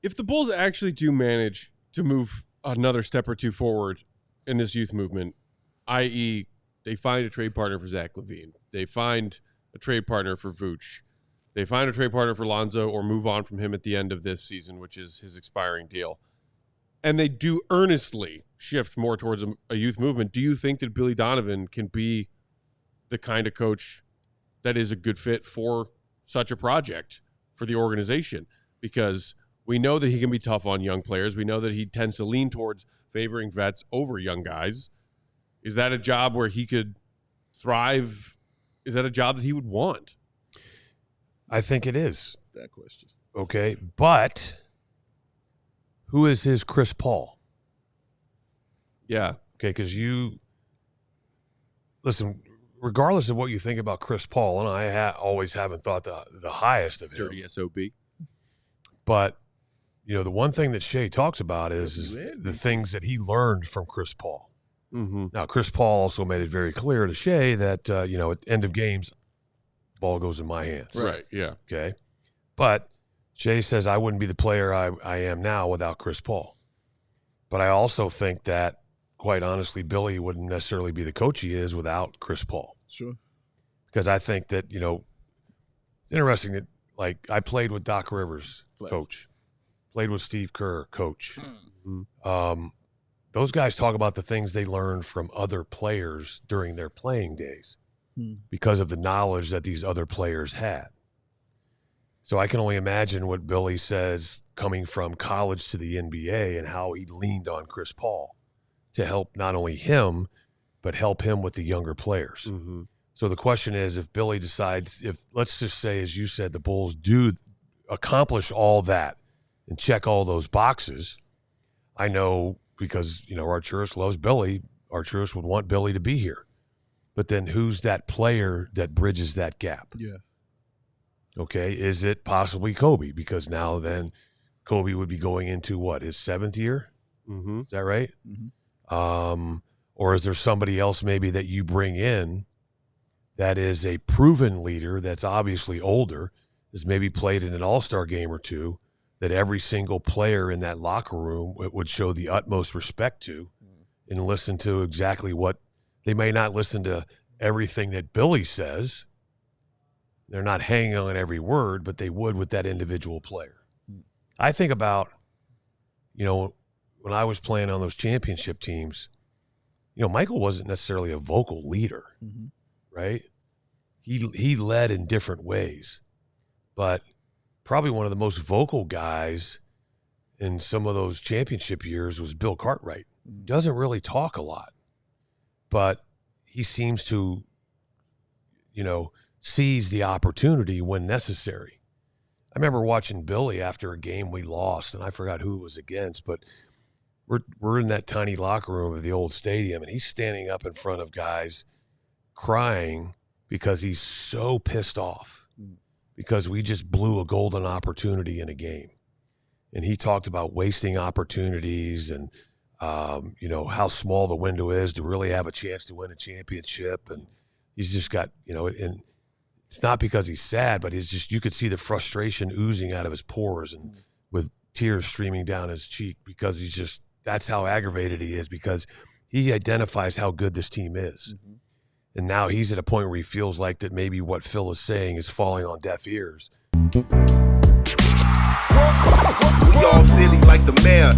if the Bulls actually do manage to move another step or two forward in this youth movement, i.e., they find a trade partner for Zach LaVine, they find a trade partner for Vooch, they find a trade partner for Lonzo or move on from him at the end of this season, which is his expiring deal, and they do earnestly shift more towards a youth movement, do you think that Billy Donovan can be the kind of coach that is a good fit for such a project for the organization? Because we know that he can be tough on young players. We know that he tends to lean towards favoring vets over young guys. Is that a job where he could thrive? Is that a job that he would want? I think it is. That question. Okay, but who is his Chris Paul? Yeah. Okay, because listen, regardless of what you think about Chris Paul, and I always haven't thought the highest of him. Dirty SOB. But, the one thing that Shea talks about is the things that he learned from Chris Paul. Mm-hmm. Now, Chris Paul also made it very clear to Shea that, at the end of games, ball goes in my hands. Right, yeah. Okay. But Shea says, I wouldn't be the player I am now without Chris Paul. But I also think that, quite honestly, Billy wouldn't necessarily be the coach he is without Chris Paul. Sure. Because I think that, it's interesting that, like, I played with Doc Rivers, coach. Played with Steve Kerr, coach. Mm-hmm. Those guys talk about the things they learned from other players during their playing days because of the knowledge that these other players had. So I can only imagine what Billy says coming from college to the NBA and how he leaned on Chris Paul to help not only him, but help him with the younger players. Mm-hmm. So the question is, if Billy decides, let's just say, as you said, the Bulls do accomplish all that and check all those boxes, I know because, Arturis loves Billy, Arturis would want Billy to be here. But then who's that player that bridges that gap? Yeah. Okay, is it possibly Kobe? Because now then Kobe would be going into, his 7th year? Mm-hmm. Is that right? Mm-hmm. Or is there somebody else maybe that you bring in that is a proven leader that's obviously older, has maybe played in an all-star game or two, that every single player in that locker room would show the utmost respect to and listen to exactly what – they may not listen to everything that Billy says. They're not hanging on every word, but they would with that individual player. I think about, when I was playing on those championship teams, Michael wasn't necessarily a vocal leader, right? He led in different ways, but probably one of the most vocal guys in some of those championship years was Bill Cartwright. Doesn't really talk a lot, but he seems to, seize the opportunity when necessary. I remember watching Billy after a game we lost, and I forgot who it was against, but we're in that tiny locker room of the old stadium, and he's standing up in front of guys crying because he's so pissed off because we just blew a golden opportunity in a game. And he talked about wasting opportunities and, how small the window is to really have a chance to win a championship. And he's just got, and it's not because he's sad, but it's just, you could see the frustration oozing out of his pores and with tears streaming down his cheek because that's how aggravated he is, because he identifies how good this team is. Mm-hmm. And now he's at a point where he feels like that maybe what Phil is saying is falling on deaf ears. We all silly like the mayor.